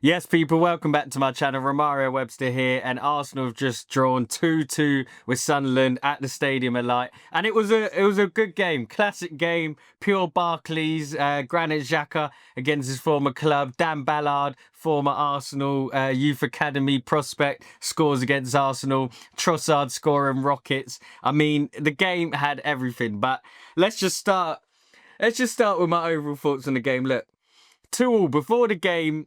Yes, people, welcome back to my channel. Romario Webster here, and Arsenal have just drawn 2-2 with Sunderland at the Stadium of Light, and it was a good game, classic game, pure Barclays. Granit Xhaka against his former club. Dan Ballard, former Arsenal youth academy prospect, scores against Arsenal. Trossard scoring rockets. I mean, the game had everything. But let's just start. Let's just start with my overall thoughts on the game. Look, 2-2 before the game.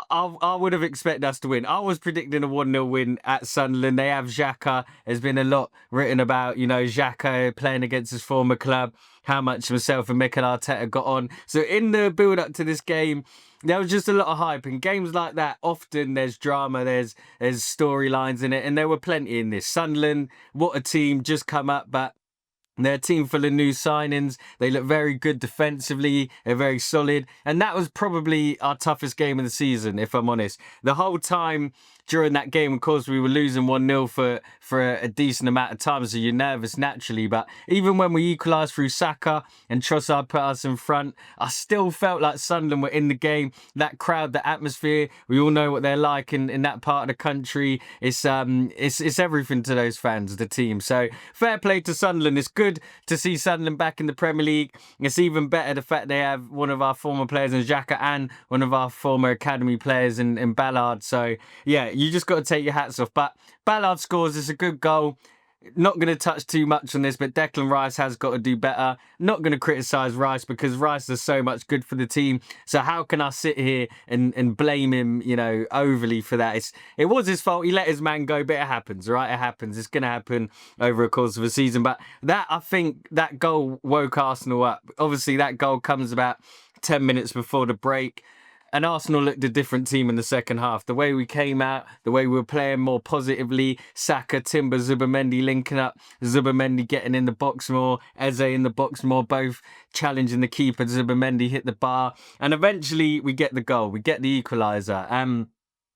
I would have expected us to win. I was predicting a 1-0 win at Sunderland. They have Xhaka. There's been a lot written about, Xhaka playing against his former club, how much himself and Mikel Arteta got on. So in the build-up to this game, there was just a lot of hype. In games like that, often there's drama, there's storylines in it, and there were plenty in this. Sunderland, what a team, just come up, but they're a team full of new signings. They look very good defensively. They're very solid. And that was probably our toughest game of the season, if I'm honest. The whole time during that game, of course, we were losing 1-0 for a decent amount of time, so you're nervous naturally. But even when we equalised through Saka and Trossard put us in front, I still felt like Sunderland were in the game. That crowd, the atmosphere, we all know what they're like in that part of the country. It's everything to those fans, the team. So fair play to Sunderland. It's good to see Sunderland back in the Premier League. It's even better the fact they have one of our former players in Xhaka and one of our former academy players in Ballard. So yeah, you just got to take your hats off. But Ballard scores. It's a good goal. Not going to touch too much on this, but Declan Rice has got to do better. Not going to criticise Rice because Rice is so much good for the team. So how can I sit here and blame him, overly for that? It was his fault. He let his man go, but it happens, right? It happens. It's going to happen over a course of a season. But I think that goal woke Arsenal up. Obviously, that goal comes about 10 minutes before the break. And Arsenal looked a different team in the second half. The way we came out, the way we were playing more positively, Saka, Timber, Zubimendi linking up, Zubimendi getting in the box more, Eze in the box more, both challenging the keeper. Zubimendi hit the bar. And eventually we get the goal. We get the equaliser.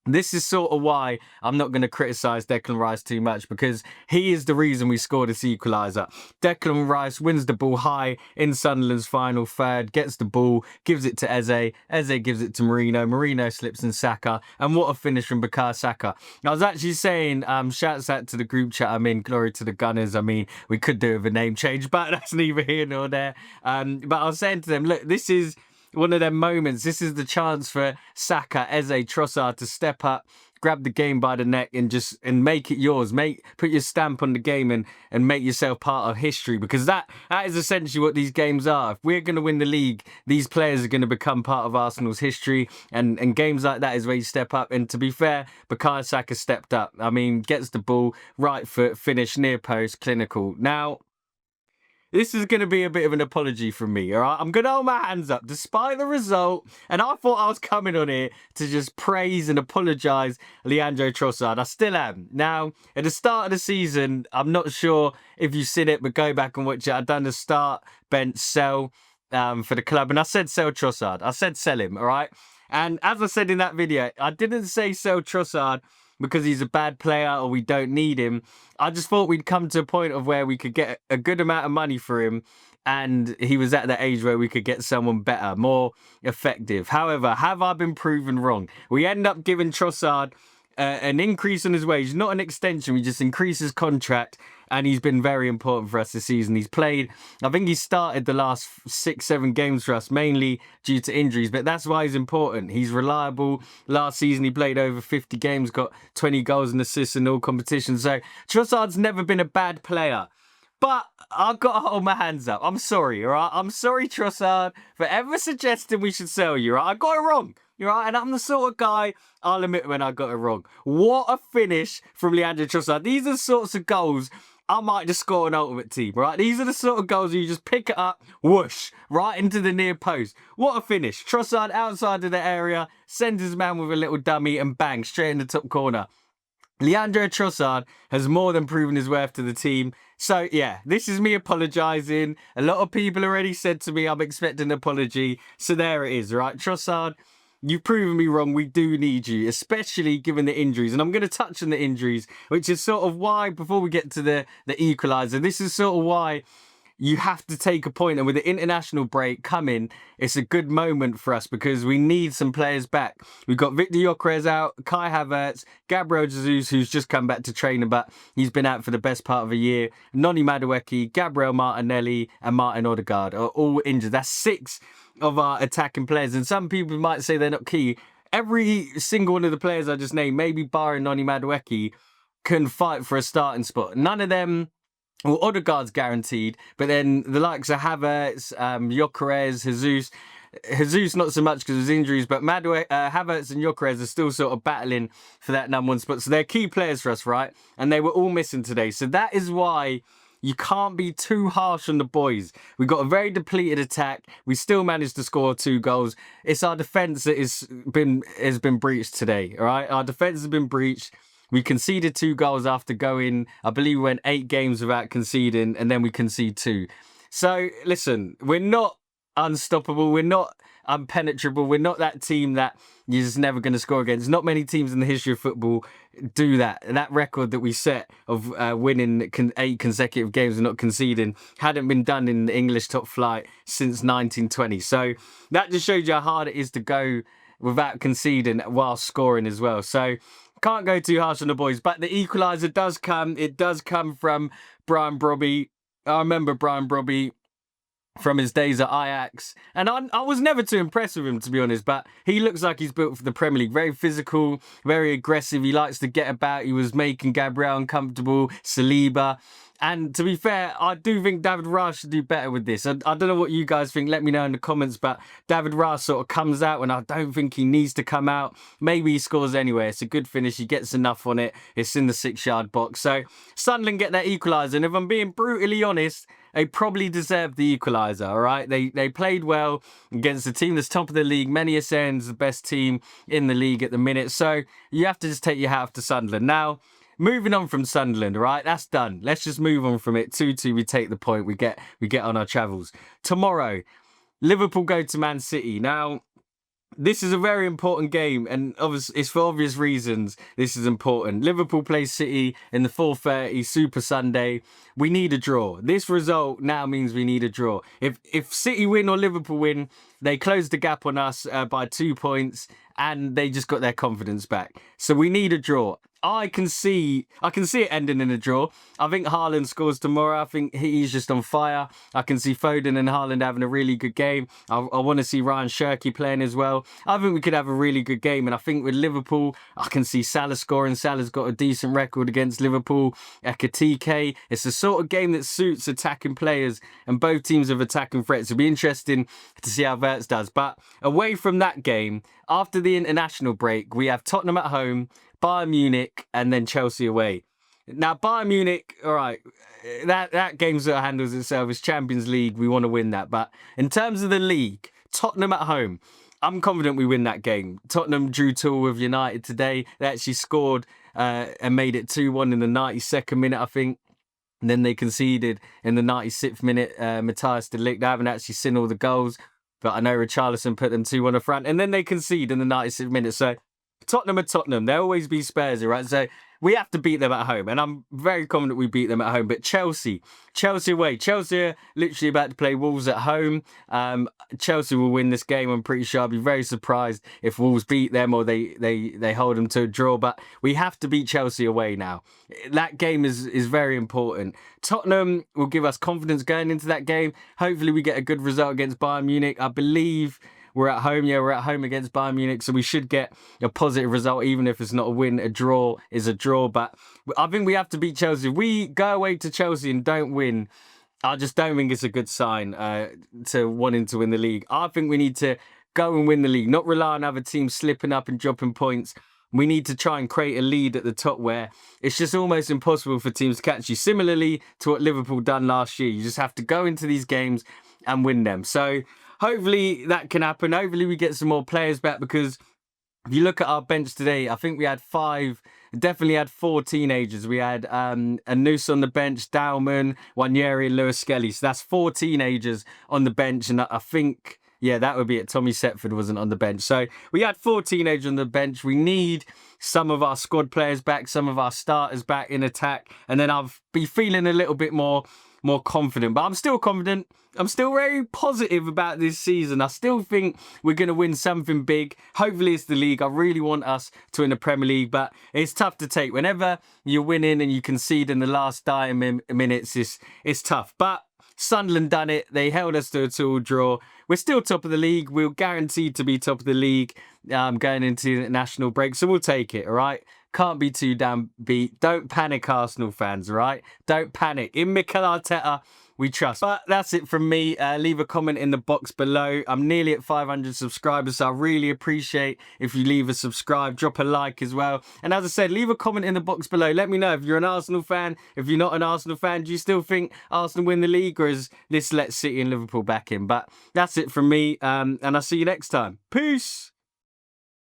This is sort of why I'm not going to criticise Declan Rice too much, because he is the reason we scored this equaliser. Declan Rice wins the ball high in Sunderland's final third, gets the ball, gives it to Eze. Eze gives it to Marino. Marino slips in Saka. And what a finish from Bukayo Saka. I was actually saying, shouts out to the group chat. Glory to the Gunners. We could do with a name change, but that's neither here nor there. But I was saying to them, look, this is one of them moments. This is the chance for Saka, Eze, Trossard to step up, grab the game by the neck and make it yours. Put your stamp on the game and make yourself part of history, because that is essentially what these games are. If we're going to win the league, these players are going to become part of Arsenal's history, and games like that is where you step up. And to be fair, Bukayo Saka stepped up. Gets the ball, right foot, finish, near post, clinical. Now, this is going to be a bit of an apology from me, all right? I'm going to hold my hands up despite the result. And I thought I was coming on here to just praise and apologise Leandro Trossard. I still am. Now, at the start of the season, I'm not sure if you've seen it, but go back and watch it. I've done the start, bench, sell for the club. And I said sell Trossard. I said sell him, all right? And as I said in that video, I didn't say sell Trossard because he's a bad player or we don't need him. I just thought we'd come to a point of where we could get a good amount of money for him, and he was at the age where we could get someone better, more effective. However, have I been proven wrong? We end up giving Trossard an increase on his wage, not an extension. We just increase his contract, and he's been very important for us this season. He's played, I think he started the last 6-7 games for us, mainly due to injuries, but that's why he's important. He's reliable. Last season, he played over 50 games, got 20 goals and assists in all competitions. So Trossard's never been a bad player. But I've got to hold my hands up. I'm sorry, all right? I'm sorry, Trossard, for ever suggesting we should sell you, right? I got it wrong. Right, and I'm the sort of guy, I'll admit when I got it wrong. What a finish from Leandro Trossard. These are the sorts of goals I might just score an ultimate team, right? These are the sort of goals where you just pick it up, whoosh, right into the near post. What a finish. Trossard outside of the area, sends his man with a little dummy and bang, straight in the top corner. Leandro Trossard has more than proven his worth to the team. So, yeah, this is me apologising. A lot of people already said to me I'm expecting an apology. So there it is, right? Trossard, you've proven me wrong. We do need you, especially given the injuries. And I'm going to touch on the injuries, which is sort of why, before we get to the equaliser, this is sort of why you have to take a point. And with the international break coming, it's a good moment for us because we need some players back. We've got Victor Gyökeres out, Kai Havertz, Gabriel Jesus, who's just come back to training, but he's been out for the best part of a year. Noni Madueke, Gabriel Martinelli, and Martin Odegaard are all injured. That's 6 of our attacking players. And some people might say they're not key. Every single one of the players I just named, maybe barring Noni Madueke, can fight for a starting spot. None of them. Well, Odegaard's guaranteed, but then the likes of Havertz, Gyökeres, Jesus not so much because of his injuries, but Havertz and Gyökeres are still sort of battling for that number 1 spot. So they're key players for us, right? And they were all missing today. So that is why you can't be too harsh on the boys. We've got a very depleted attack. We still managed to score 2 goals. It's our defence that has been breached today, all right? Our defence has been breached. We conceded 2 goals after going, I believe we went 8 games without conceding, and then we concede 2. So, listen, we're not unstoppable. We're not unpenetrable. We're not that team that you're just never going to score against. Not many teams in the history of football do that. That record that we set of winning 8 consecutive games and not conceding hadn't been done in the English top flight since 1920. So that just shows you how hard it is to go without conceding while scoring as well. So can't go too harsh on the boys, but the equaliser does come. It does come from Brian Brobby. I remember Brian Brobby from his days at Ajax, and I was never too impressed with him, to be honest, but he looks like he's built for the Premier League. Very physical, very aggressive. He likes to get about. He was making Gabriel uncomfortable, Saliba. And to be fair, I do think David Raya should do better with this. I don't know what you guys think. Let me know in the comments. But David Raya sort of comes out when I don't think he needs to come out. Maybe he scores anyway. It's a good finish. He gets enough on it. It's in the 6-yard box. So Sunderland get that equaliser. And if I'm being brutally honest, they probably deserved the equaliser, all right? They played well against the team that's top of the league. Many are saying is the best team in the league at the minute. So you have to just take your hat off to Sunderland. Now, moving on from Sunderland, all right? That's done. Let's just move on from it. 2-2, we take the point. We get on our travels. Tomorrow, Liverpool go to Man City. Now, this is a very important game, and it's for obvious reasons this is important. Liverpool play City in the 4:30 Super Sunday. We need a draw. This result now means we need a draw. If City win or Liverpool win, they close the gap on us by 2 points, and they just got their confidence back. So we need a draw. I can see it ending in a draw. I think Haaland scores tomorrow. I think he's just on fire. I can see Foden and Haaland having a really good game. I want to see Ryan Cherki playing as well. I think we could have a really good game. And I think with Liverpool, I can see Salah scoring. Salah's got a decent record against Liverpool. Ekitike. It's the sort of game that suits attacking players, and both teams have attacking threats. It'll be interesting to see how Verts does. But away from that game, after the international break, we have Tottenham at home, Bayern Munich, and then Chelsea away. Now, Bayern Munich, all right, that game sort of handles itself. It's Champions League. We want to win that. But in terms of the league, Tottenham at home, I'm confident we win that game. Tottenham drew 2 with United today. They actually scored and made it 2-1 in the 92nd minute, I think. And then they conceded in the 96th minute. Matthias de Ligt. I haven't actually seen all the goals, but I know Richarlison put them 2-1 in front. And then they concede in the 96th minute. So Tottenham are Tottenham. They'll always be Spurs, right? So we have to beat them at home. And I'm very confident we beat them at home. But Chelsea away. Chelsea are literally about to play Wolves at home. Chelsea will win this game, I'm pretty sure. I'll be very surprised if Wolves beat them or they hold them to a draw. But we have to beat Chelsea away now. That game is very important. Tottenham will give us confidence going into that game. Hopefully we get a good result against Bayern Munich. I believe we're at home. Yeah, we're at home against Bayern Munich, so we should get a positive result, even if it's not a win. A draw is a draw, but I think we have to beat Chelsea. If we go away to Chelsea and don't win, I just don't think it's a good sign to wanting to win the league. I think we need to go and win the league, not rely on other teams slipping up and dropping points. We need to try and create a lead at the top where it's just almost impossible for teams to catch you. Similarly to what Liverpool done last year. You just have to go into these games and win them. So hopefully that can happen. Hopefully we get some more players back, because if you look at our bench today, I think we had 4 teenagers. We had Anus on the bench, Dowman, Wanyeri, and Lewis Skelly. So that's 4 teenagers on the bench. And I think, yeah, that would be it. Tommy Setford wasn't on the bench. So we had 4 teenagers on the bench. We need some of our squad players back, some of our starters back in attack. And then I'll be feeling a little bit more more confident. But I'm still confident. I'm still very positive about this season. I still think we're going to win something big. Hopefully it's the league. I really want us to win the Premier League, but it's tough to take. Whenever you're winning and you concede in the last dying minutes, it's tough. But Sunderland done it. They held us to a 2-2 draw. We're still top of the league. We're guaranteed to be top of the league going into the national break. So we'll take it, all right? Can't be too damn beat. Don't panic, Arsenal fans, all right? Don't panic. In Mikel Arteta, we trust. But that's it from me. Leave a comment in the box below. I'm nearly at 500 subscribers, so I really appreciate if you leave a subscribe, drop a like as well. And as I said, leave a comment in the box below. Let me know if you're an Arsenal fan. If you're not an Arsenal fan, do you still think Arsenal win the league, or is this let City and Liverpool back in? But that's it from me, and I'll see you next time. Peace!